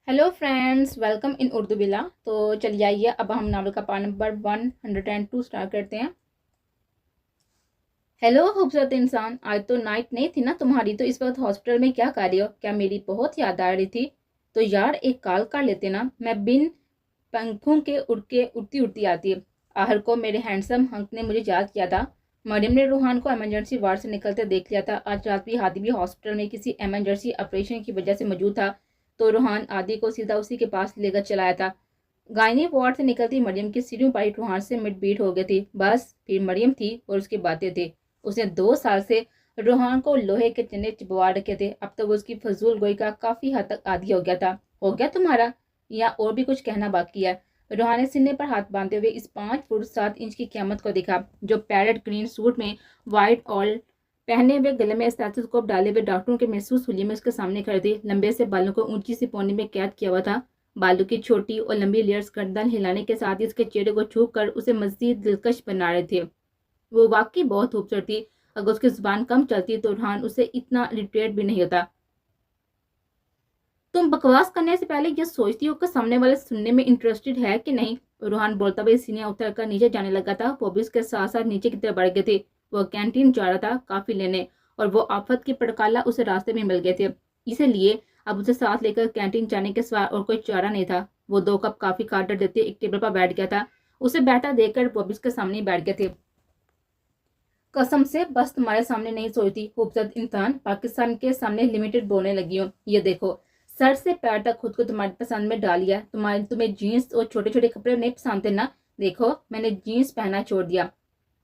Hello friends, welcome in Urdu बिला। तो चलिए आइए, अब हम नावल का पार्ट नंबर 102 स्टार्ट करते हैं। हेलो खूबसूरत इंसान, आज तो नाइट नहीं थी ना तुम्हारी, तो इस वक्त हॉस्पिटल में क्या कर रही हो? क्या मेरी बहुत याद आ रही थी? तो यार एक कॉल कर लेते ना, मैं बिन पंखों के उड़ती उड़ती आती। आहर को मेरे हैंडसम हंक ने मुझे याद किया था। मरियम ने रूहान को इमरजेंसी वार्ड से निकलते देख लिया था। आज रात भी हादी भी हॉस्पिटल में किसी इमरजेंसी ऑपरेशन की वजह से मौजूद था, तो रूहान आदि को सीधा उसी के पास लेकर चलाया था। गायनी वार्ड से निकलती मरियम की सीढ़ियों पर रूहान से मिड बीट हो गई थी। बस फिर मरियम थी और उसकी बातें थी। उसने 2 साल से रूहान को लोहे के चने चिपवा रखे थे। अब तक उसकी फजूल गोई का काफी हद तक आदी हो गया था। हो गया तुम्हारा, या और भी कुछ कहना बाकी है? रूहान ने सीने पर हाथ बांधते हुए इस 5 फुट 7 इंच की कीमत को देखा, जो पैरेट ग्रीन सूट में व्हाइट ऑल पहने हुए, गले में स्टेथोस्कोप डाले हुए डॉक्टरों के महसूस हुलिये में उसके सामने खड़े थे। लंबे से बालों को ऊंची सी पौनी में कैद किया हुआ था। बालों की छोटी और लंबी लेयर्स गर्दन हिलाने के साथ ही उसके चेहरे को छू कर उसे मजीद दिलकश बना रहे थे। वो वाकई बहुत खूबसूरत थी। अगर उसकी जुबान कम चलती तो रूहान उसे इतना इरिटेट भी नहीं होता। तुम बकवास करने से पहले ये सोचती हो कि सामने वाले सुनने में इंटरेस्टेड है कि नहीं? रूहान बोलता हुआ सीनिया उतर कर नीचे जाने लगा था। वो भी उसके साथ साथ नीचे की तरफ बढ़ गए थे। वो कैंटीन जा रहा था काफी लेने, और वो आफत की पड़काला उसे रास्ते में मिल गए थे। इसलिए अब उसे साथ लेकर कैंटीन जाने के सिवा और कोई चारा नहीं था। वो 2 कप कॉफी का ऑर्डर देते एक टेबल पर बैठ गया था। उसे बैठा देखकर वो भी उसके सामने बैठ गए थे। कसम से बस तुम्हारे सामने नहीं सोचती खूबसूरत इंसान, पाकिस्तान के सामने लिमिटेड बोलने लगी हूँ। ये देखो, सर से पैर तक खुद को तुम्हारी पसंद में डाल लिया। तुम्हें जीन्स और छोटे छोटे कपड़े नहीं पसंद थे ना? देखो, मैंने जीन्स पहना छोड़ दिया।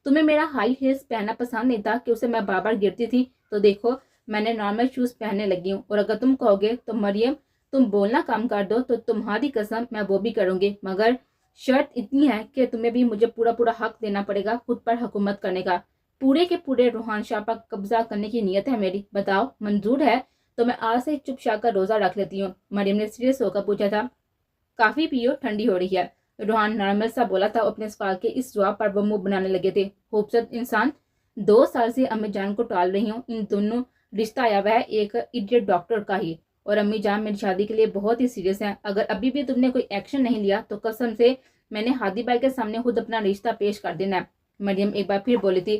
तुम्हें मेरा हाई हील्स पहनना पसंद नहीं था कि उसे मैं बार बार गिरती थी, तो देखो मैंने नॉर्मल शूज पहनने लगी हूँ। और अगर तुम कहोगे तो मरियम तुम बोलना कम कर दो, तो तुम्हारी कसम मैं वो भी करूंगी, मगर शर्त इतनी है कि तुम्हें भी मुझे पूरा पूरा हक देना पड़ेगा खुद पर हुकूमत करने का। पूरे के पूरे रूहान शाह पर कब्जा करने की नीयत है मेरी। बताओ मंजूर है? तो मैं आज से चुपचाप कर रोजा रख लेती हूँ। मरियम ने सीरियस होकर पूछा था। काफी पियो, ठंडी हो रही है, रूहान नॉर्मल सा बोला था। अपने सवाल के इस जवाब पर वो मुंह बनाने लगे थे। खूबसूरत इंसान, 2 साल से अम्मी जान को टाल रही हूँ। इन दोनों रिश्ता आया हुआ है एक इडियट डॉक्टर का ही, और अम्मी जान मेरी शादी के लिए बहुत ही सीरियस है। अगर अभी भी तुमने कोई एक्शन नहीं लिया तो कसम से मैंने हादी भाई के सामने खुद अपना रिश्ता पेश कर देना है। मरियम एक बार फिर बोली थी।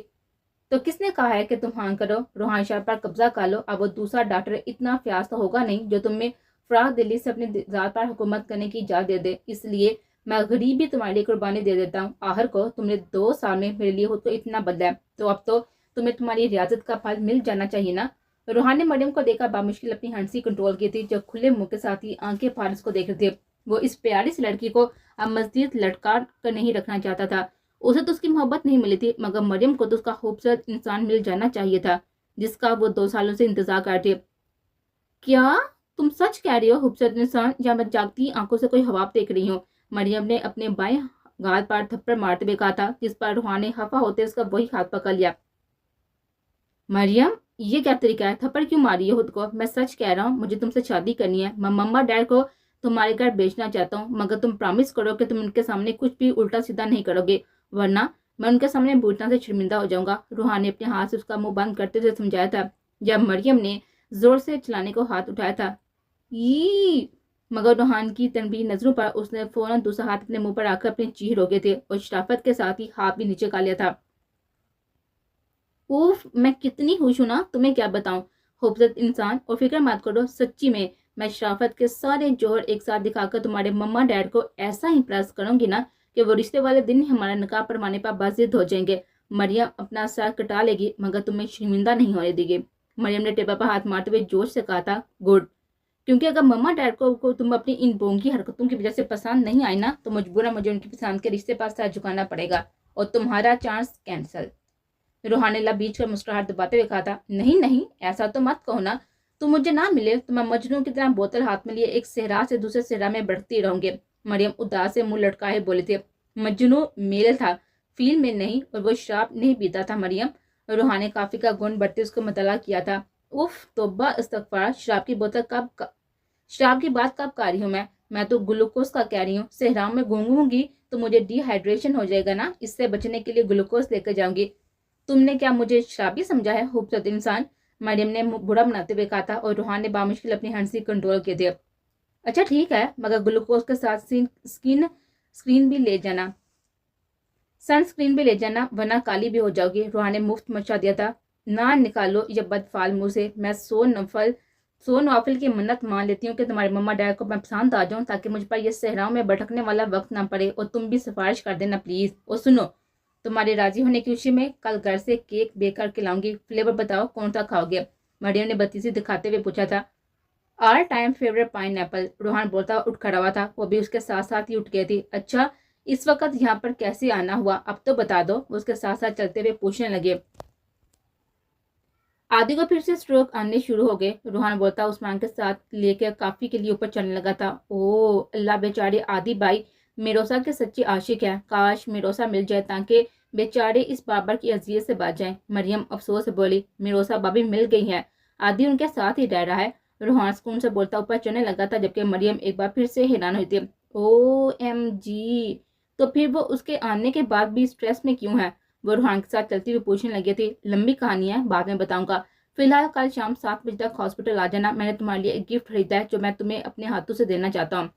तो किसने कहा है कि तुम हाँ करो? रूहान शाह पर कब्जा कर लो। अब वो दूसरा डॉक्टर इतना फ्यास तो होगा नहीं जो तुम्हें फराग दिल्ली से अपनी जात पर हुकूमत करने की इजाजत दे दे। इसलिए मैं गरीब भी तुम्हारे लिए कुर्बानी दे देता हूँ। आहर को तुमने 2 साल में मेरे लिए खुद को इतना बदला है, तो अब तो तुम्हें तुम्हारी रियाजत का फल मिल जाना चाहिए ना? रूहान ने मरियम को देखा बामुश्किल अपनी हंसी कंट्रोल की थी, जो खुले मुंह के साथ ही आंखें फाड़ उसको देख रहे थे। वो इस प्यारी सी लड़की को अब मजीद लटका कर नहीं रखना चाहता था। उसे तो उसकी मोहब्बत नहीं मिली थी, मगर मरियम को तो उसका खूबसूरत इंसान मिल जाना चाहिए था, जिसका वो 2 सालों से इंतजार कर रही। क्या तुम सच कह रही हो खूबसूरत इंसान, या मैं जागती आंखों से कोई ख्वाब देख रही हूँ? मरियम ने अपने बाएं गाल पर थप्पड़ मारते हुए कहा था, जिस पर रूहान ने खफा होते उसका वही हाथ पकड़ लिया। मरियम, ये क्या तरीका है? थप्पड़ क्यों मारी है खुद को? मैं सच कह रहा हूँ, मुझे तुमसे शादी करनी है। मैं मम्मा डैड को तुम्हारे घर बेचना चाहता हूँ, मगर तुम प्रॉमिस करो कि तुम उनके सामने कुछ भी उल्टा सीधा नहीं करोगे, वरना मैं उनके सामने बूटना से शर्मिंदा हो जाऊंगा। रूहान ने अपने हाथ से उसका मुंह बंद करते हुए समझाया था, जब मरियम ने जोर से चलाने को हाथ उठाया था। ई मगर रूहान की तनबीह नजरों पर उसने फौरन दूसरा हाथ अपने मुंह पर आकर अपनी चीख रोके थे, और शराफत के साथ ही हाथ भी नीचे कर लिया था। उफ, मैं कितनी खुश हूं ना, तुम्हें क्या बताऊं खूबसूरत इंसान। और फिक्र मत करो, सच्ची में मैं शराफत के सारे जोहर एक साथ दिखाकर तुम्हारे मम्मा डैड को ऐसा इंप्रेस करूंगी ना कि वो रिश्ते वाले दिन ही हमारा निकाह पढ़वाने पर बाजिद हो जाएंगे। मरियम अपना सर कटा लेगी, मगर तुम्हें शर्मिंदा नहीं होने देगी। मरियम ने टेबल पर हाथ मारते हुए जोश से कहा था, गुड। क्योंकि अगर मम्मा डैड को तुम अपनी इन बोंगी हरकतों की वजह से पसंद नहीं आई ना, तो मजबूरन मुझे उनकी पसंद के रिश्ते पर सर झुकाना पड़ेगा, और तुम्हारा चांस कैंसिल। रूहान ने बीच कर मुस्कुराहट दबाते हुए कहा था, नहीं नहीं, ऐसा तो मत कहो ना। तुम मुझे ना मिले तो मैं मजनू की तरह बोतल हाथ में लिए एक सेहरा से दूसरे सेहरा में बढ़ती रहूंगी। मरियम उदास से मुंह लटकाए बोले थे। मजनू मेल था, फील में नहीं, और वो शराब नहीं पीता था मरियम। रूहान ने काफी का गुण बढ़ते उसको मतला किया था। उफ तौबा इस्तगफार, शराब की बात कब कर रही हूँ मैं तो ग्लूकोज का कह रही हूँ। सेहराओं में घूमूंगी तो मुझे डिहाइड्रेशन हो जाएगा ना, इससे बचने के लिए ग्लूकोज लेकर जाऊंगी। तुमने क्या मुझे शराबी समझा है खूबसूरत इंसान? मरियम ने बुरा बनाते हुए कहा था, और रूहान ने बामुश्किल अपनी हंसी कंट्रोल किए थे। अच्छा ठीक है, मगर ग्लूकोज के साथ स्क्रीन भी ले जाना, सनस्क्रीन भी ले जाना, वरना काली भी हो जाओगी। रूहान ने मुफ्त मचा दिया था। ना निकालो ये बदफाल मुंह से। मैं सो नवाफिल की मन्नत मान लेती हूँ कि तुम्हारे मम्मा डैड को मैं पसंद आ जाऊँ, ताकि मुझ पर ये सहराओं में भटकने वाला वक्त ना पड़े। और तुम भी सिफारिश कर देना प्लीज। और सुनो, तुम्हारे राजी होने की खुशी में कल घर से केक बेक करके लाऊंगी। फ्लेवर बताओ कौन सा खाओगे? मरियम ने बत्तीसी दिखाते हुए पूछा था। All time favourite pineapple, Ruhan बोलता उठ खड़ा हुआ था। वो भी उसके साथ साथ ही उठ गई थी। अच्छा, इस वक्त यहाँ पर कैसे आना हुआ, अब तो बता दो। वो उसके साथ साथ चलते हुए पूछने लगे। आदि को फिर से स्ट्रोक आने शुरू हो गए। रूहान बोलता उस्मान के साथ लेकर काफी के लिए ऊपर चलने लगा था। ओ अल्लाह, बेचारे आदि भाई मिरोसा के सच्चे आशिक है। काश मिरोसा मिल जाए ताकि बेचारे इस बाबर की अजियत से बच जाए। मरियम अफसोस से बोली, मिरोसा भाभी मिल गई है, आदि उनके साथ ही रह रहा है। रूहान सुकून से बोलता ऊपर चढ़ने लगा था, जबकि मरियम एक बार फिर से हैरान हुई थी। ओ एम जी, तो फिर वो उसके आने के बाद भी स्ट्रेस में क्यों है? वो रूहान के साथ चलती हुई पूछने लगी थी। लंबी कहानी है, बाद में बताऊंगा। फिलहाल कल शाम 7 बजे तक हॉस्पिटल आ जाना। मैंने तुम्हारे लिए एक गिफ्ट खरीदा है जो मैं तुम्हें अपने हाथों से देना चाहता हूँ।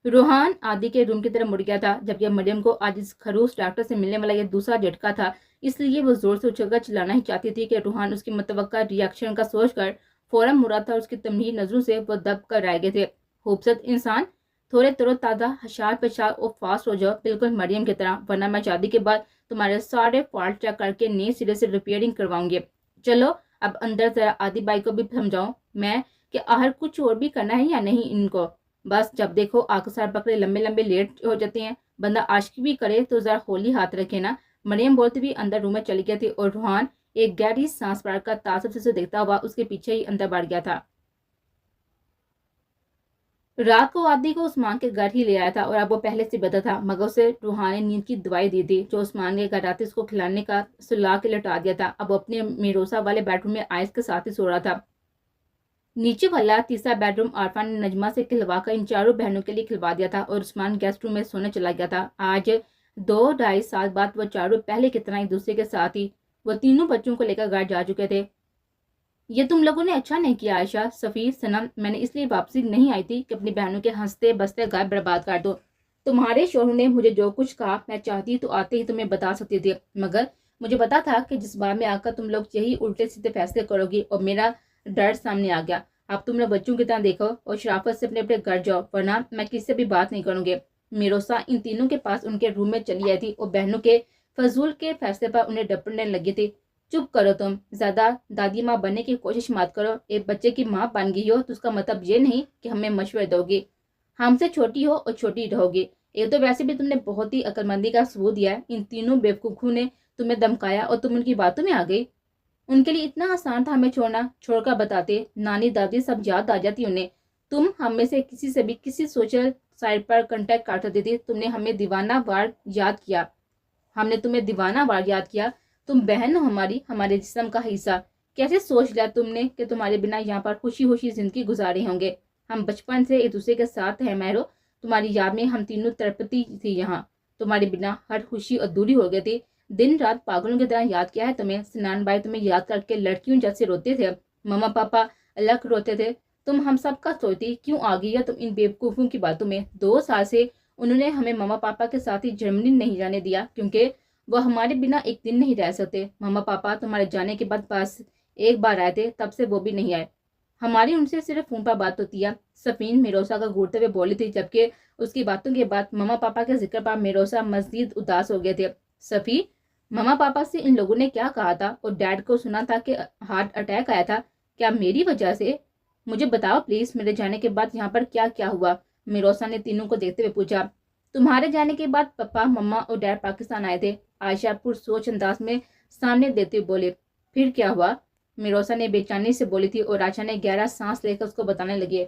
रूहान आदि के रूम की तरफ मुड़ गया था, जबकि मरियम को आज इस खरूस डॉक्टर से मिलने वाला यह दूसरा झटका था। इसलिए वो जोर से उछलकर चिल्लाना ही चाहती थी कि रूहान उसकी मुतवक्का रिएक्शन का सोचकर फौरन मुड़ा था। उसकी तमहीर नजरों से वो दब कर रह गए थे। खूबसूरत इंसान, थोड़े तरोताजा हशार पेशार और फास्ट हो जाओ, बिल्कुल मरियम की तरह, वरना मैं शादी के बाद तुम्हारे सारे फॉल्ट चेक करके नए सिरे से रिपेयरिंग करवाऊंगी। चलो अब अंदर जरा आदि बाई को भी समझाओ मैं कि आखिर कुछ और भी करना है या नहीं इनको। बस जब देखो आकसार बकरे लंबे लंबे लेट हो जाते हैं। बंदा आशिकी भी करे तो जरा होली हाथ रखे ना। मरियम बोलती भी अंदर रूम में चली गई थी और रूहान एक गहरी सांस भरकर तासुब से देखता हुआ उसके पीछे ही अंदर बढ़ गया था। रात को आदि को उस्मान के घर ही ले आया था और अब वो पहले से बेहतर था, मगर उसे रूहान ने नींद की दवाई दी थी जो उस्मान के घर आते उसको खिलाने का सुला के लौटा दिया था। अब वो अपने मेरोसा वाले बेडरूम में आयस के साथ ही सो रहा था। नीचे वाला तीसरा बेडरूम आरफा ने नजमा से खिलवाकर इन चारों बहनों के लिए खिलवा दिया था और उस्मान गेस्ट रूम में सोने चला गया था। आज 2-2.5 साल बाद वो चारों पहले कितना एक दूसरे के साथ ही वो तीनों बच्चों को लेकर घर जा चुके थे। ये तुम लोगों ने अच्छा नहीं किया आयशा, सफीर, सनम। मैंने इसलिए वापसी नहीं आई थी कि अपनी बहनों के हंसते बसते घर बर्बाद कर दो। तुम्हारे शोहर ने मुझे जो कुछ कहा मैं चाहती तो आते ही तुम्हें बता सकती थी, मगर मुझे पता था कि जिस बार में आकर तुम लोग यही उल्टे सीधे फैसले करोगी और मेरा डर सामने आ गया। अब तुम लोग बच्चों की तरह देखो और शराफत से अपने अपने घर जाओ, वरना मैं किसी से भी बात नहीं करूंगी। मिरोसा इन तीनों के पास उनके रूम में चली आई थी और बहनों के फजूल के फैसले पर उन्हें डपटने लगी थी। चुप करो तुम, ज्यादा दादी माँ बनने की कोशिश मत करो। एक बच्चे की माँ बन गई हो तो उसका मतलब ये नहीं कि हमें मशवरे दोगी। हमसे छोटी हो और छोटी रहोगी। एक तो वैसे भी तुमने बहुत ही अक्लमंदी का सबूत दिया है। इन तीनों बेवकूफों ने तुम्हें धमकाया और तुम उनकी बातों में आ गई। उनके लिए इतना आसान था हमें छोड़ना। छोड़कर बताते, नानी दादी सब याद आ जाती उन्हें। तुम हम में से किसी से भी किसी सोशल साइट पर कांटेक्ट कर सकती थी। तुमने हमें दीवाना वार याद किया। हमने तुम्हें दीवाना वार याद किया। तुम बहन हो हमारी, हमारे जिस्म का हिस्सा। कैसे सोच लिया तुमने कि तुम्हारे बिना यहाँ पर खुशी खुशी जिंदगी गुजारे होंगे? हम बचपन से एक दूसरे के साथ हैं मैरो। तुम्हारी याद में हम तीनों तड़पती थी यहाँ। तुम्हारे बिना हर खुशी अधूरी हो गई थी। दिन रात पागलों की तरह याद किया है तुम्हें। सिनान भाई तुम्हें याद करके लड़कियों जैसे रोते थे। मम्मा पापा अलग रोते थे। तुम हम सब का सोचती क्यों आ गई है तुम इन बेवकूफों की बातों में? 2 साल से उन्होंने हमें मम्मा पापा के साथ ही जर्मनी नहीं जाने दिया, क्योंकि वो हमारे बिना एक दिन नहीं रह सकते। मम्मा पापा तुम्हारे जाने के बाद बस एक बार आए थे, तब से वो भी नहीं आए। हमारी उनसे सिर्फ फोन पर बात होती है। सफीन मिरोसा का घूरते हुए बोली थी, जबकि उसकी बातों के बाद मम्मा पापा के जिक्र पर मिरोसा मजीद उदास हो गए थे। सफी, मम्मा पापा से इन लोगों ने क्या कहा था? और डैड को सुना था कि हार्ट अटैक आया था, क्या मेरी वजह से? मुझे बताओ प्लीज, मेरे जाने के बाद यहाँ पर क्या क्या हुआ? मिरोसा ने तीनों को देखते हुए पूछा। तुम्हारे जाने के बाद पापा मम्मा और डैड पाकिस्तान आए थे, आयशा पुरसोच अंदाज में सामने देते हुए बोले। फिर क्या हुआ? मिरोसा ने बेचैनी से बोली थी और आयशा ने गहरा सांस लेकर उसको बताने लगे।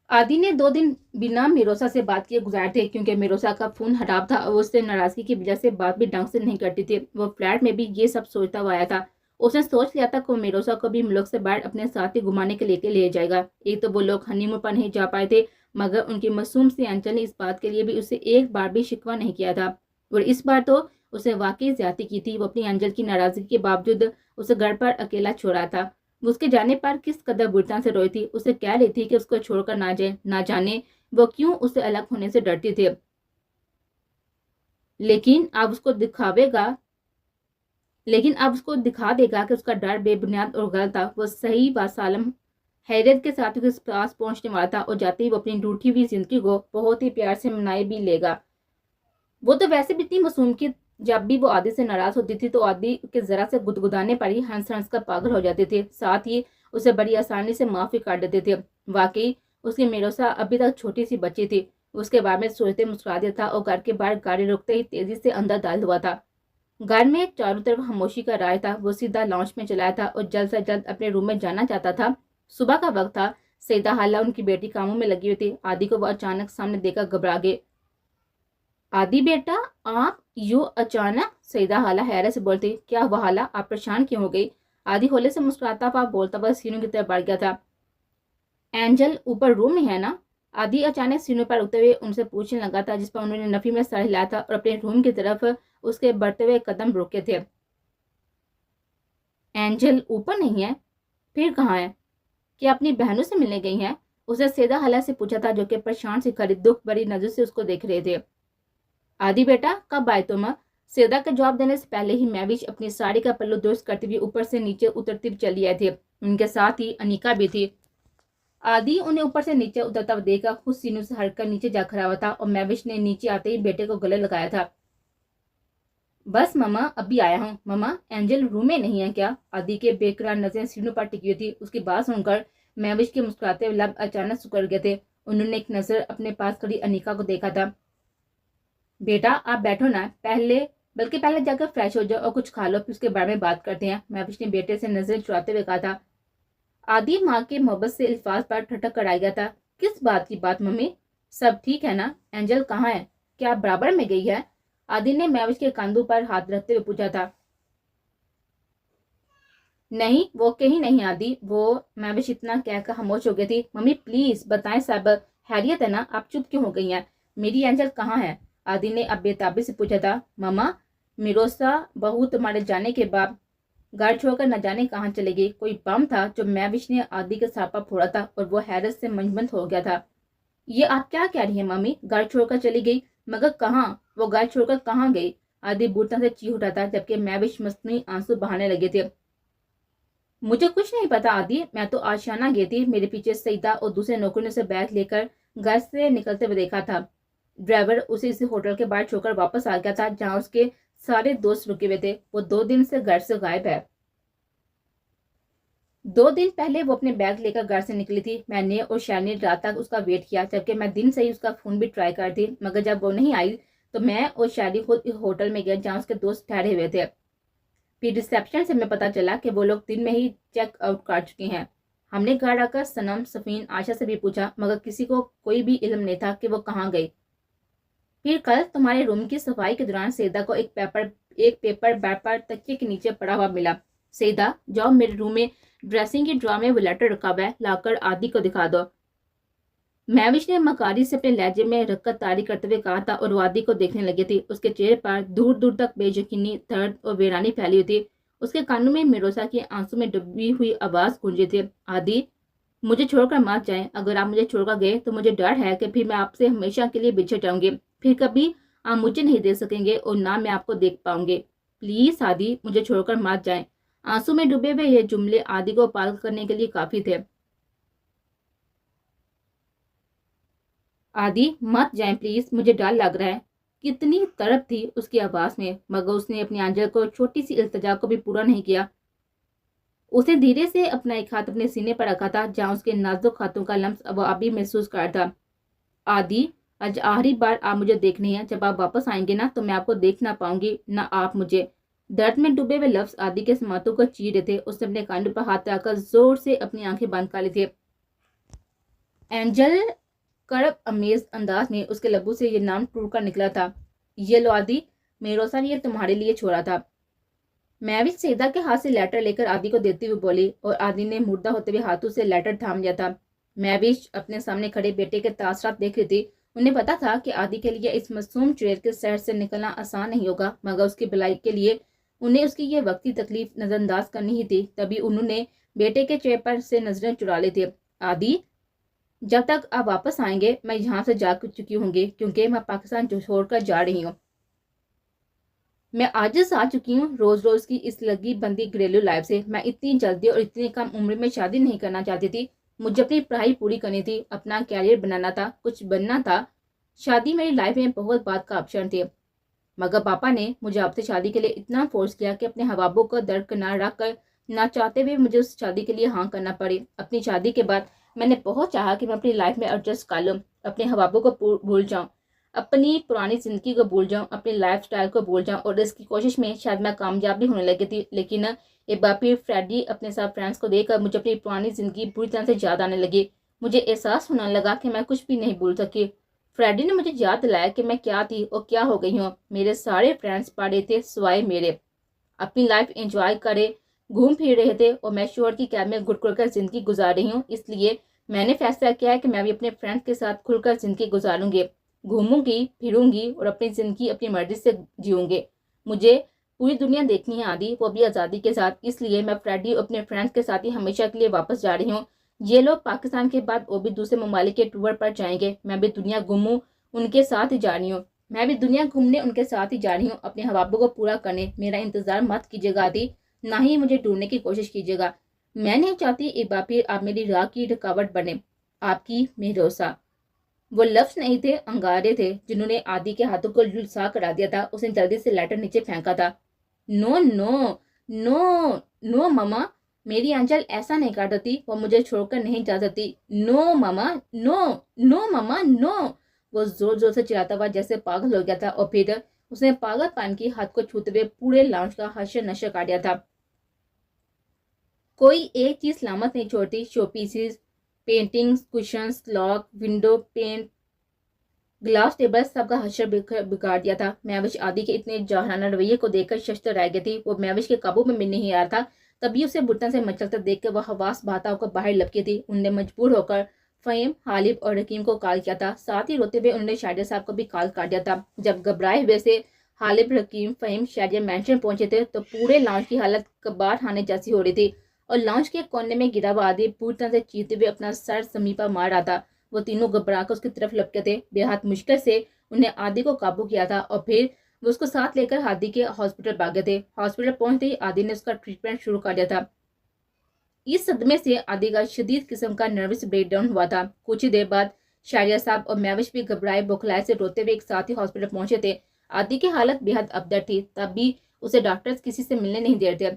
आदि ने 2 दिन बिना मिरोसा से बात किए गुजारे थे, क्योंकि मिरोसा का फोन खराब था और उससे नाराजगी की वजह से बात भी ढंग से नहीं करती थी। वो फ्लैट में भी ये सब सोचता हुआ आया था। उसने सोच लिया था कि मिरोसा को भी मुल्क से बाहर अपने साथ ही घुमाने के लेके ले जाएगा। एक तो वो लोग हनीमून पर नहीं जा पाए थे, मगर उनकी मासूम सी अंचल ने इस बात के लिए भी उसे एक बार भी शिकवा नहीं किया था। और इस बार तो उसे वाकई ज्यादती की थी। वो अपनी अंजल की नाराजगी के बावजूद उसे घर पर अकेला छोड़ा था। وہ اس کے جانے پر کس قدر بری طرح سے روئی تھی. اسے کہہ رہی تھی کہ اس کو چھوڑ کر نہ جائے. نہ جانے وہ کیوں اسے الگ ہونے سے ڈرتی تھی. لیکن اب اس کو دکھا دے گا کہ اس کا ڈر بے بنیاد اور غلط تھا. وہ صحیح باسالم حیرت کے ساتھ اس کے پاس پہنچنے والا تھا اور جاتے ہی وہ اپنی ٹوٹی ہوئی زندگی کو بہت ہی پیار سے منائے بھی لے گا. وہ تو ویسے بھی اتنی معصوم کہ جب بھی وہ عادی سے ناراض ہوتی تھی تو عادی کے ذرا سے گدگدانے پر ہی ہنس ہنس کر پاگل ہو جاتے تھے. ساتھ ہی اسے بڑی آسانی سے معافی کر دیتے تھے. واقعی اس کی میروسا ابھی تک چھوٹی سی بچی تھی. اس کے بارے میں سوچتے مسکرا دیا تھا اور گھر کے باہر گاڑی روکتے ہی تیزی سے اندر داخل ہوا تھا. گھر میں چاروں طرف خاموشی کا راج تھا. وہ سیدھا لانچ میں چلایا تھا اور جلد سے جلد اپنے روم میں جانا چاہتا تھا. صبح کا وقت تھا. سیدہ حالہ ان کی بیٹی کاموں میں لگی ہوئی تھی. عادی کو وہ اچانک سامنے دیکھ کر گھبرا گئے. عادی بیٹا آپ یوں اچانک؟ سیدہ حالہ حیرت سے بولتی. کیا ہوا حالہ، آپ پریشان کیوں ہو گئی؟ عادی ہولے سے مسکراتا ہوا بولتا ہوا سینوں کی طرف بڑھ گیا تھا. اینجل اوپر روم میں ہے نا؟ عادی اچانک سینوں پر اٹھتے ہوئے ان سے پوچھنے لگا تھا، جس پر انہوں نے نفی میں سر ہلایا تھا اور اپنے روم کی طرف اس کے بڑھتے ہوئے قدم روکے تھے. اینجل اوپر نہیں ہے؟ پھر کہاں ہے؟ کیا اپنی بہنوں سے ملنے گئی ہیں؟ اسے سیدہ حالہ سے پوچھا تھا، جو کہ پریشان سے کھڑی دکھ بھری نظر سے اس کو دیکھ رہے تھے. عادی بیٹا کب آئے تم؟ سیدہ کا جواب دینے سے پہلے ہی مہوش اپنی ساڑی کا پلو درست کرتے ہوئے اوپر سے نیچے اترتی چلی آئے تھے. ان کے ساتھ ہی انیکا بھی تھی. عادی انہیں اوپر سے نیچے اترتا ہوا دیکھ کر خود سینوں سے ہٹ کر نیچے جا کھڑا ہوا تھا اور مہوش نے نیچے آتے ہی بیٹے کو گلے لگایا تھا. بس ماما ابھی آیا ہوں. ماما اینجل روم میں نہیں ہے کیا؟ عادی کے بے قرار نظریں سینوں پر ٹکی ہوئی تھی. اس کی بات سن کر مہوش کے مسکراتے ہوئے لب اچانک سکڑ گئے تھے. انہوں نے ایک نظر اپنے پاس کھڑی انیکا کو دیکھا تھا. بیٹا آپ بیٹھو نا، پہلے جا کر فریش ہو جاؤ اور کچھ کھا لو، پھر اس کے بارے میں بات کرتے ہیں. مہوش نے بیٹے سے نظریں چراتے ہوئے کہا تھا. عادی ماں کے محبت سے الفاظ پر ٹھٹک کر آ گیا تھا. کس بات کی بات ممی؟ سب ٹھیک ہے نا؟ اینجل کہاں ہے؟ کیا برابر میں گئی ہے؟ عادی نے مہوش کے کاندھوں پر ہاتھ رکھتے ہوئے پوچھا تھا. نہیں وہ کہیں نہیں عادی. وہ مہوش اتنا کہہ کر خاموش ہو گئی تھی. ممی پلیز بتائیں سب خیریت ہے نا؟ آپ چپ کیوں ہو گئی ہیں؟ میری اینجل کہاں ہے؟ عادی نے اب بےتابی سے پوچھا تھا. ماما میروسا بہو تمہارے جانے کے بعد گھر چھوڑ کر نہ جانے کہاں چلے گئی. کوئی بم تھا جو مہوش نے عادی کے سر پر پھوڑا تھا اور وہ حیرت سے منجمد ہو گیا تھا. یہ آپ کیا کہہ رہی ہیں مامی؟ گھر چھوڑ کر چلی گئی؟ مگر کہاں؟ وہ گھر چھوڑ کر کہاں گئی؟ عادی بری طرح سے چیخ اٹھا تھا، جبکہ مہوش مصنوعی آنسو بہانے لگے تھے. مجھے کچھ نہیں پتا عادی، میں تو آشیانہ گئی تھی. میرے پیچھے سیدہ اور دوسرے نوکروں نے اسے بیگ لے کر گھر سے نکلتے ہوئے دیکھا تھا. ڈرائیور اسے اسی ہوٹل کے باہر چھوڑ کر واپس آ گیا تھا جہاں اس کے سارے دوست رکے ہوئے تھے. وہ 2 دن سے گھر سے غائب ہے. 2 دن پہلے وہ اپنے بیگ لے کر گھر سے نکلی تھی. میں نے اور شیر نے رات تک اس کا ویٹ کیا، جبکہ میں دن سے ہی اس کا فون بھی ٹرائی کر دی. مگر جب وہ نہیں آئی تو میں اور شیری خود اس ہوٹل میں گئے جہاں اس کے دوست ٹھہرے ہوئے تھے. پھر ریسیپشن سے ہمیں پتا چلا کہ وہ لوگ دن میں ہی چیک آؤٹ کر چکے ہیں. ہم نے گھر آ کر سنم، سفین، آشا سے بھی پوچھا، مگر کسی کو کوئی بھی علم نہیں تھا کہ وہ کہاں گئی. پھر کل تمہارے روم کی صفائی کے دوران سیدہ کو ایک پیپر بیڈ پر تکیے کے نیچے پڑا ہوا ملا. سیدہ جاؤ میرے روم میں ڈریسنگ کی ڈرا میں وہ لیٹر رکھا ہوا ہے، لا کر عادی کو دکھا دو. مہوش نے مکاری سے اپنے لہجے میں رکت طاری کرتے ہوئے کہا تھا اور وہ عادی کو دیکھنے لگی تھی. اس کے چہرے پر دور دور تک بے یقینی، درد اور ویرانی پھیلی ہوئی تھی. اس کے کانوں میں میروسا کی آنسو میں ڈوبی ہوئی آواز گونجی تھی. عادی مجھے چھوڑ کر مت جائیں. اگر آپ مجھے چھوڑ کر گئے تو مجھے ڈر ہے کہ پھر میں آپ سے ہمیشہ کے لیے بچھڑ جاؤں گی. پھر کبھی آپ مجھے نہیں دیکھ سکیں گے اور نہ میں آپ کو دیکھ پاؤں گے. پلیز عادی مجھے چھوڑ کر مت جائیں. آنسو میں ڈوبے ہوئے یہ جملے عادی کو پاگل کرنے کے لیے کافی تھے. عادی مت جائیں پلیز، مجھے ڈر لگ رہا ہے. کتنی تڑپ تھی اس کی آواز میں، مگر اس نے اپنی آنجل کو چھوٹی سی التجا کو بھی پورا نہیں کیا. اس نے دھیرے سے اپنا ایک ہاتھ اپنے سینے پر رکھا تھا جہاں اس کے نازک ہاتھوں کا لمس وہ ابھی محسوس کر تھا. عادی آج آخری بار آپ مجھے دیکھنی ہے. جب آپ واپس آئیں گے نا تو میں آپ کو دیکھ نہ پاؤں گی، نہ آپ مجھے. درد میں ڈوبے ہوئے لفظ عادی کے سماعتوں کو چیر رہے تھے. اس نے اپنے کانوں پر ہاتھ رکھ کر زور سے اپنی آنکھیں بند کر لی تھی. اینجل کرب امیز انداز میں اس کے لبوں سے یہ نام ٹوٹ کر نکلا تھا. یہ لو عادی، میروسا نے یہ تمہارے لیے چھوڑا تھا. مہوش سیدہ کے ہاتھ سے لیٹر لے کر عادی کو دیتی ہوئی بولی اور عادی نے مردہ ہوتے ہوئے ہاتھوں سے لیٹر تھام لیا تھا. مہوش اپنے سامنے کھڑے بیٹے کے تاثرات دیکھ رہی تھی. انہیں پتا تھا کہ عادی کے لیے اس معصوم چڑیل کے شہر سے نکلنا آسان نہیں ہوگا، مگر اس کی بھلائی کے لیے انہیں اس کی یہ وقتی تکلیف نظر انداز کرنی ہی تھی. تبھی انہوں نے بیٹے کے چہرے پر سے نظریں چرا لی تھی۔ عادی، جب تک آپ واپس آئیں گے میں یہاں سے جا چکی ہوں گی، کیونکہ میں پاکستان چھوڑ کر جا رہی ہوں۔ میں عاجز آ چکی ہوں روز روز کی اس لگی بندی گھریلو لائف سے۔ میں اتنی جلدی اور اتنی کم عمر میں شادی نہیں کرنا چاہتی تھی۔ مجھے اپنی پڑھائی پوری کرنی تھی، اپنا کیریئر بنانا تھا، کچھ بننا تھا۔ شادی میری لائف میں بہت بات کا آپشن تھی، مگر پاپا نے مجھے آپ سے شادی کے لیے اتنا فورس کیا کہ اپنے حوابوں کو درکنار رکھ کر نہ چاہتے ہوئے مجھے اس شادی کے لیے ہاں کرنا پڑی۔ اپنی شادی کے بعد میں نے بہت چاہا کہ میں اپنی لائف میں ایڈجسٹ کر لوں، اپنے حوابوں کو بھول جاؤں، اپنی پرانی زندگی کو بھول جاؤں، اپنی لائف سٹائل کو بھول جاؤں، اور اس کی کوشش میں شاید میں کامیاب بھی ہونے لگی تھی۔ لیکن ایک بار پھر فریڈی اپنے ساتھ فرینڈس کو دیکھ کر مجھے اپنی پرانی زندگی بری طرح سے یاد آنے لگی۔ مجھے احساس ہونے لگا کہ میں کچھ بھی نہیں بھول سکی۔ فریڈی نے مجھے یاد دلایا کہ میں کیا تھی اور کیا ہو گئی ہوں۔ میرے سارے فرینڈس پڑھے تھے سوائے میرے، اپنی لائف انجوائے کرے گھوم پھر رہے تھے، اور میں شوہر کی قید میں گھٹ کر زندگی گزار رہی ہوں۔ اس لیے میں نے فیصلہ کیا ہے کہ میں بھی اپنے فرینڈس کے ساتھ کھل کر زندگی گزاروں گی، گھوموں گی پھروں گی اور اپنی زندگی اپنی مرضی سے جیوں گے۔ مجھے پوری دنیا دیکھنی ہے عادی، وہ بھی آزادی کے ساتھ۔ اس لیے میں فریڈی اور اپنے فرینڈس کے ساتھ ہی ہمیشہ کے لیے واپس جا رہی ہوں۔ یہ لوگ پاکستان کے بعد وہ بھی دوسرے ممالک کے ٹور پر جائیں گے، میں بھی دنیا گھوموں ان کے ساتھ ہی جا رہی ہوں۔ میں بھی دنیا گھومنے ان کے ساتھ ہی جا رہی ہوں، اپنے حوابوں کو پورا کرنے۔ میرا انتظار مت کیجیے گا عادی، نہ ہی مجھے ڈھونڈنے کی کوشش کیجیے گا۔ میں نہیں چاہتی ایک بار پھر آپ میری راہ کی رکاوٹ بنے۔ آپ کی مہروسہ۔ وہ لفظ نہیں تھے، انگارے تھے جنہوں نے عادی کے ہاتھوں کو جھلسا کرا دیا تھا۔ اس نے جلدی سے لیٹر نیچے پھینکا تھا۔ نو نو نو نو ماما، میری آنچل ایسا نہیں کر دیتی، وہ مجھے چھوڑ کر نہیں جا سکتی۔ نو ماما، نو نو ماما نو۔ وہ زور زور سے چلاتا ہوا جیسے پاگل ہو گیا تھا، اور پھر اس نے پاگل پان کی ہاتھ کو چھوتے ہوئے پورے لاؤنج کا حشر نشر کر دیا تھا۔ کوئی ایک چیز سلامت نہیں چھوڑتی، shoe pieces, paintings, cushions, clock, window paint, glass table, سب کا حشر بگاڑ دیا تھا۔ مہوش عادی کے اتنے جاہرانہ رویے کو دیکھ کر ششتر رہ گئی تھی۔ وہ مہوش کے قابو میں نہیں آ رہا تھا، تبھی اسے برتن سے مچلتا دیکھ کر وہ حواس بہتا ہو کر باہر لپکی تھی۔ انہوں نے مجبور ہو کر فہیم، حالب اور حکیم کو کال کیا تھا، ساتھ ہی روتے ہوئے انہوں نے شاہجہاں صاحب کو بھی کال کر دیا تھا۔ جب گھبرائے ہوئے سے حالب، حکیم، فہیم شاہجہاں مینشن پہنچے تھے تو پورے لاؤنج کی حالت کباڑ خانے جیسی ہو رہی تھی، اور لاؤنج کے کونے میں گرا ہوا عادی پوری طرح سے چیختے ہوئے اپنا سر زمین پر مار رہا تھا۔ وہ تینوں گھبرا کر اس کی طرف لپکے تھے۔ بے حد مشکل سے انہوں نے عادی کو قابو کیا تھا، اور پھر وہ اس کو ساتھ لے کر عادی کے ہاسپٹل بھاگے تھے۔ ہاسپٹل پہنچتے ہی عادی نے اس کا ٹریٹمنٹ شروع کر دیا تھا۔ اس صدمے سے عادی کا شدید قسم کا نروس بریک ڈاؤن ہوا تھا۔ کچھ ہی دیر بعد شاہجہاں صاحب اور مہوش بھی گھبرائے بوکھلائے سے روتے ہوئے ایک ساتھ ہی ہاسپٹل پہنچے تھے۔ عادی کی حالت بے حد ابتر تھی، تب بھی اسے ڈاکٹرز کسی سے ملنے نہیں دے رہے تھے۔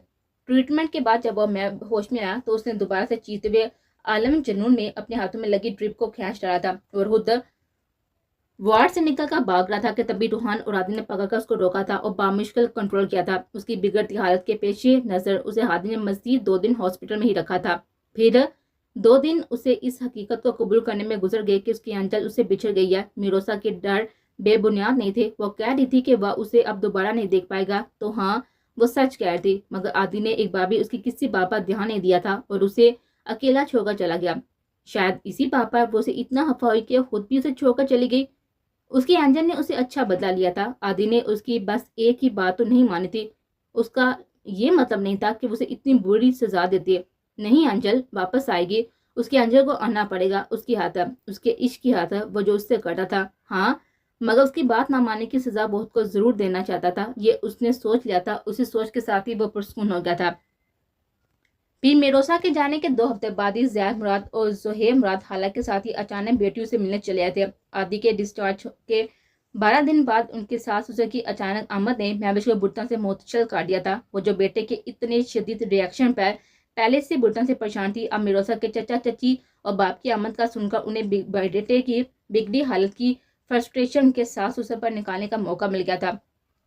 ٹریٹمنٹ کے بعد جب وہ ہوش میں آیا تو اس نے دوبارہ سے چیختے ہوئے عالم جنون میں اپنے ہاتھوں میں لگی ڈرپ کو کھینچ ڈالا تھا، اور خود وارڈ سے نکل کر بھاگ رہا تھا کہ تبھی روحان اور عادی نے پکڑ کر اس کو روکا تھا اور بامشکل کنٹرول کیا تھا۔ اس کی بگڑتی حالت کے پیش نظر اسے عادی نے مزید 2 دن ہاسپٹل میں ہی رکھا تھا۔ پھر 2 دن اسے اس حقیقت کو قبول کرنے میں گزر گئے کہ اس کی آنچل اسے بچھڑ گئی ہے۔ مہروسہ کے ڈر بے بنیاد نہیں تھے۔ وہ کہہ رہی تھی کہ وہ اسے اب دوبارہ نہیں دیکھ پائے گا، تو ہاں وہ سچ کہہ رہی تھی، مگر عادی نے ایک بار بھی اس کی کسی بات پر دھیان نہیں دیا تھا اور اسے اکیلا چھوڑ کر چلا گیا۔ شاید اسی بات پر وہ اسے اتنا خفا ہوئی کہ خود بھی اسے چھوڑ کر چلی گئی۔ اس کی انجل نے اسے اچھا بدلا لیا تھا۔ عادی نے اس کی بس ایک ہی بات تو نہیں مانی تھی، اس کا یہ مطلب نہیں تھا کہ وہ اسے اتنی بری سزا دیتی ہے۔ نہیں، انجل واپس آئے گی، اس کی انجل کو آنا پڑے گا، اس کی ہاتھ، اس کے عشق کی ہاتھ، وہ جو اس سے کرتا تھا۔ ہاں، مگر اس کی بات نہ ماننے کی سزا بہت کو ضرور دینا چاہتا تھا، یہ اس نے سوچ لیا تھا۔ اسی سوچ کے ساتھ ہی وہ پرسکون ہو گیا تھا۔ پھر مہروسہ کے جانے کے 2 ہفتے بعد ہی زید مراد اور زہیر مراد حالہ کے ساتھ ہی اچانک بیٹیوں سے ملنے چلے آئے تھے۔ عادی کے ڈسچارج کے 12 دن بعد ان کے ساس سسر کی اچانک آمد نے مہوش کو برتن سے متصل کر دیا تھا۔ وہ جو بیٹے کے اتنے شدید ریاکشن پر پہلے سے برتن سے پریشان تھی، اب مہروسہ کے چچا چچی اور باپ کی آمد کا سن کر انہیں بیٹے کی بگڑی حالت کی فرسٹریشن کے ساس سسر پر نکالنے کا موقع مل گیا تھا۔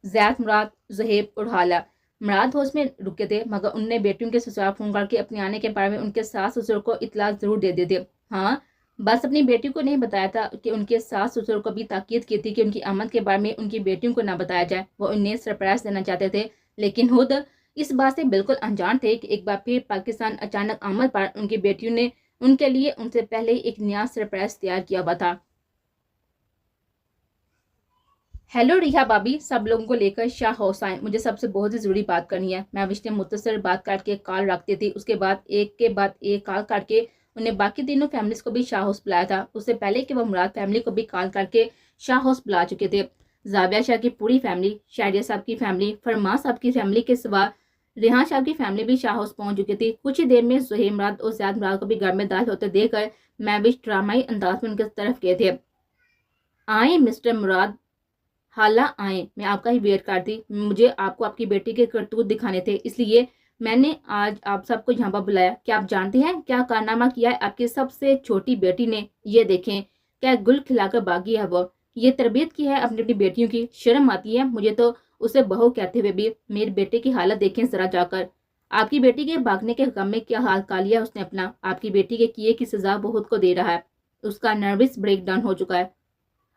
زید مراد، زہیر اور حالہ مراد ہوش میں رکے تھے، مگر انہوں نے بیٹیوں کے سسرال فون کر کے اپنے آنے کے بارے میں ان کے ساس سسر کو اطلاع ضرور دے دی تھی۔ ہاں، بس اپنی بیٹی کو نہیں بتایا تھا کہ ان کے ساس سسر کو بھی تاکید کی تھی کہ ان کی آمد کے بارے میں ان کی بیٹیوں کو نہ بتایا جائے۔ وہ انہیں سرپرائز دینا چاہتے تھے، لیکن خود اس بات سے بالکل انجان تھے کہ ایک بار پھر پاکستان اچانک آمد پر ان کی بیٹیوں نے ان کے لیے ان سے پہلے ایک نیا سرپرائز تیار کیا ہوا تھا۔ हेलो रिहा भाभी, सब लोगों को लेकर शाह हाउस आए, मुझे सबसे बहुत ही ज़रूरी बात करनी है। महविश ने मुत्तसर बात काट के कॉल रखती थी, उसके बाद एक के बाद एक कॉल करके उन्हें बाकी तीनों फैमिलीज को भी शाह हाउस बुलाया था। उससे पहले कि वो मुराद फैमिली को भी कॉल करके शाह हाउस बुला चुके थे। जाविया शाह की पूरी फैमिली, शहरिया साहब की फैमिली, फरमान साहब की फैमिली के सिवा रिहान साहब की फैमिली भी शाह हाउस पहुंच चुकी थी। कुछ ही देर में सुहेब मुराद और ज़ैद मुराद को भी घर में दाखिल होते देखकर महविश ड्रामाई अंदाज में उनकी तरफ गए थे। आए मिस्टर मुराद, हाला आए, मैं आपका ही वेट करती। मुझे आपको आपकी बेटी के करतूत दिखाने थे, इसलिए मैंने आज आप सबको यहाँ पर बुलाया। क्या आप जानते हैं क्या कारनामा किया है आपकी सबसे छोटी बेटी ने? ये देखें, क्या गुल खिलाकर भागी है वो। ये तरबियत की है अपनी अपनी बेटियों की। शर्म आती है मुझे तो उसे बहू कहते हुए भी। मेरे बेटे की हालत देखें जरा जाकर। आपकी बेटी के भागने के गम में क्या हाल का लिया उसने अपना। आपकी बेटी के किए की सजा वो खुद को दे रहा है। उसका नर्वस ब्रेक डाउन हो चुका है।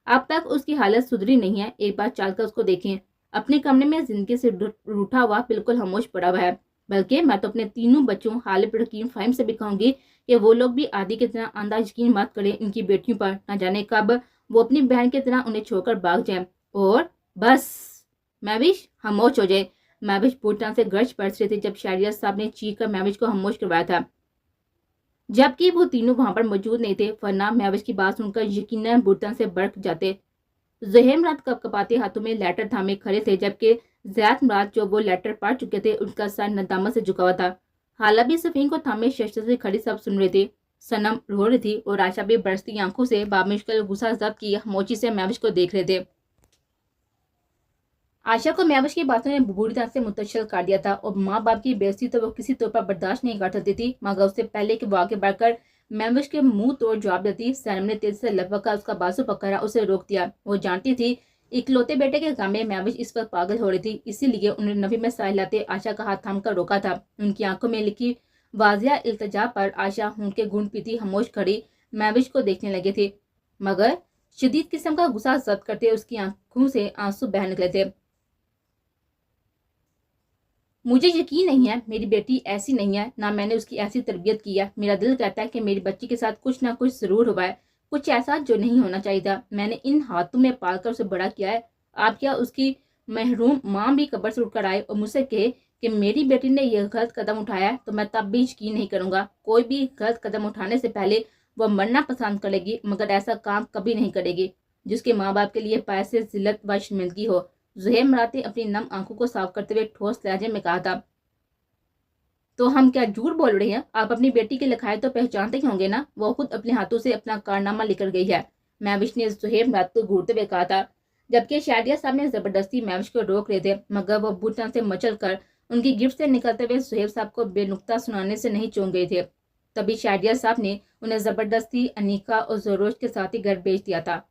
अब तक उसकी हालत सुधरी नहीं है। एक बार चलकर उसको देखें। अपने कमरे में जिंदगी से रूठा हुआ बिल्कुल खामोश पड़ा हुआ है। बल्कि मैं तो अपने तीनों बच्चों हालिब, रकीम, फाहिम से भी कहूंगी कि वो लोग भी आदि की तरह अंधा यकीन मत करें इनकी बेटियों पर। न जाने कब वो अपनी बहन की तरह उन्हें छोड़कर भाग जाए। और बस महविश खामोश हो जाए। महविश पूरी तरह से गर्ज पड़ रही थी जब शहरिया साहब ने चीख कर महविश को खामोश करवाया था, जबकि वो तीनों वहां पर मौजूद नहीं थे, वरना महविश की बात सुनकर यकीनन बुरी से भड़क जाते। ज़ुहैब मुराद कपकपाते हाथों में लेटर थामे खड़े थे, जबकि ज़ैद मुराद जो वो लेटर पढ़ चुके थे उनका सर नदामत से झुका हुआ था। हाला भी सफीन को थामे शस्त्र से खड़ी सब सुन रहे थे। सनम रो रही थी और आशा भी बरसती आंखों से बामुश्किल गुस्सा जब्त की खामोशी से महविश को देख रहे थे। आशा को महविश की बातों ने बुरी तरह से मुतशल कर दिया था और माँ बाप की बेइज्जती तो वो किसी तौर पर बर्दाश्त नहीं कर सकती थी। मगर उससे पहले कि वो आगे बढ़कर महविश के मुंह तोड़ जवाब देती, सनम ने तेजी से लपका उसका बाजू पकड़ा, उसे रोक दिया। वो जानती थी इकलौते बेटे के गम में महविश इस वक्त पागल हो रही थी, इसीलिए उन्होंने नफी में साहिल लाते आशा का हाथ थाम कर रोका था। उनकी आंखों में लिखी वाजिया इल्तजा पर आशा होंठ के गुण पीती खामोश खड़ी महविश को देखने लगे थे, मगर शदीद किस्म का गुस्सा जब्त करते उसकी आंखों से आंसू बह निकले थे। मुझे यकीन नहीं है मेरी बेटी ऐसी नहीं है, ना मैंने उसकी ऐसी तरबियत की है। मेरा दिल कहता है कि मेरी बच्ची के साथ कुछ ना कुछ जरूर हुआ है, कुछ ऐसा जो नहीं होना चाहिए था। मैंने इन हाथों में पालकर उसे बड़ा किया है। आप क्या उसकी महरूम माँ भी कब्र से उठकर आए और मुझसे कहे कि मेरी बेटी ने यह गलत कदम उठाया है, तो मैं तब भी यकीन नहीं करूंगा। कोई भी गलत कदम उठाने से पहले वह मरना पसंद करेगी, मगर ऐसा काम कभी नहीं करेगी जिसके माँ बाप के लिए पैसे, जिल्लत व शर्मिंदगी हो। ज़ुहैब मुराद ने अपनी नम आंखों को साफ करते हुए ठोस लहजे में कहा था, तो हम क्या झूठ बोल रहे हैं? आप अपनी बेटी की लिखाई तो पहचानते ही होंगे ना, वो खुद अपने हाथों से अपना कारनामा लिखकर गई है। महविश ने ज़ुहैब मुराद को घूरते हुए कहा था, जबकि शादिया साहब ने जबरदस्ती महविश को रोक रहे थे, मगर वो बुरी तरह से मचल कर उनकी गिफ्ट से निकलते हुए ज़ुहैब साहब को बेनुक्ता सुनाने से नहीं चूक गए थे। तभी शादिया साहब ने उन्हें जबरदस्ती अनीका और जोरोश के साथ ही घर भेज दिया था।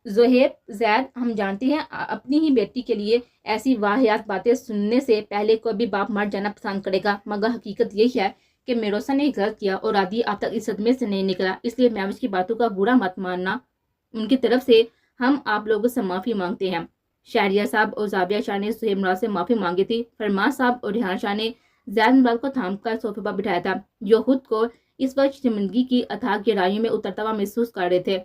ज़ुहैब, ज़ैद, हम जानते हैं अपनी ही बेटी के लिए ऐसी वाहियात बातें सुनने से पहले कोई भी बाप मर जाना पसंद करेगा, मगर हकीकत यही है कि मेरोसा ने गलत किया और आदि अब तक इस सदमे से नहीं निकला। इसलिए महविश की बातों का बुरा मत मानना। उनकी तरफ से हम आप लोगों से माफ़ी मांगते हैं। शहरिया साहब और जाविया शाह ने ज़ुहैब मुराद से माफ़ी मांगी थी। फरमान साहब और रिहान शाह ने ज़ैद मुराद को थाम कर सोफे पर बिठाया था, जो खुद को इस वक्त शर्मिंदगी की अथाह गहराइयों में उतरता हुआ महसूस कर रहे थे।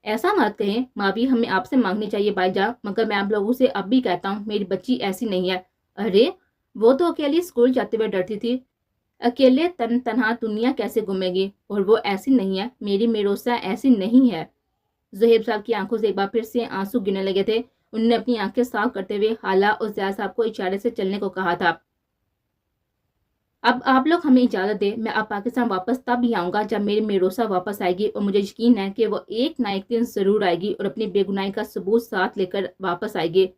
ऐसा मत कहें, माफी हमें आपसे मांगनी चाहिए भाईजान, मगर मैं आप लोगों से अब भी कहता हूँ मेरी बच्ची ऐसी नहीं है। अरे वो तो अकेली स्कूल जाते हुए डरती थी, अकेले तनहा दुनिया कैसे घूमेगी, और वो ऐसी नहीं है। मेरी मेरोसा ऐसी नहीं है। ज़ुहैब साहब की आंखों से एक बार फिर से आंसू गिरने लगे थे। उन्होंने अपनी आंखें साफ करते हुए हाला और ज़ैद साहब को इशारे से चलने को कहा था। अब आप लोग हमें इजाज़त दें, मैं अब पाकिस्तान वापस तब ही आऊँगा जब मेरी मेरोसा वापस आएगी, और मुझे यकीन है कि वो एक ना एक दिन ज़रूर आएगी और अपनी बेगुनाही का सबूत साथ लेकर वापस आएगी।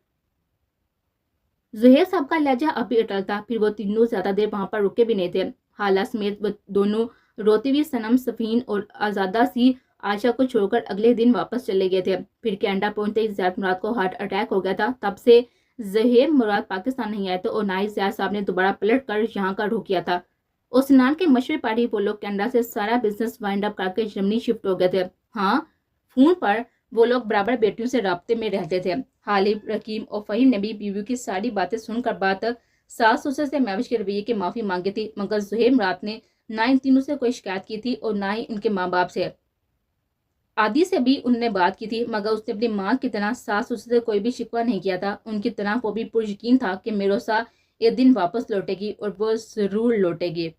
ज़ुहैब साहब का लहजा अब भी अटल था। फिर वो तीनों ज़्यादा देर वहाँ पर रुके भी नहीं थे। हाला समेत वो दोनों रोती हुई सनम, सफ़ीन और आज़ादा सी आशा को छोड़कर अगले दिन वापस चले गए थे। फिर कैनेडा पहुंचते ही ज़ैद मुराद को हार्ट अटैक हो गया था। तब से ज़ुहैब मुराद पाकिस्तान नहीं आए थे और ना ही ज़ैद साहब ने दोबारा पलट कर यहाँ का रुख किया था। उस नान के मशवरे पर ही वो लोग कनाडा से सारा बिजनेस वाइंड अप करके जर्मनी शिफ्ट हो गए थे। हाँ, फोन पर वो लोग बराबर बेटियों से राब्ते में रहते थे। हालिब, रकीम और फहीम ने भी बीवी की सारी बातें सुनकर बात सास ससुर से महविश के रवैये की माफ़ी मांगी थी, मगर ज़ुहैब मुराद ने ना इन तीनों से कोई शिकायत की थी और ना ही उनके माँ बाप से। आदि से भी उन्होंने बात की थी, मगर उसने अपनी माँ की तरह सास उससे कोई भी शिकवा नहीं किया था। उनकी तरह वो भी पुरयकीन था कि मिरोसा एक दिन वापस लौटेगी और वो ज़रूर लौटेगी।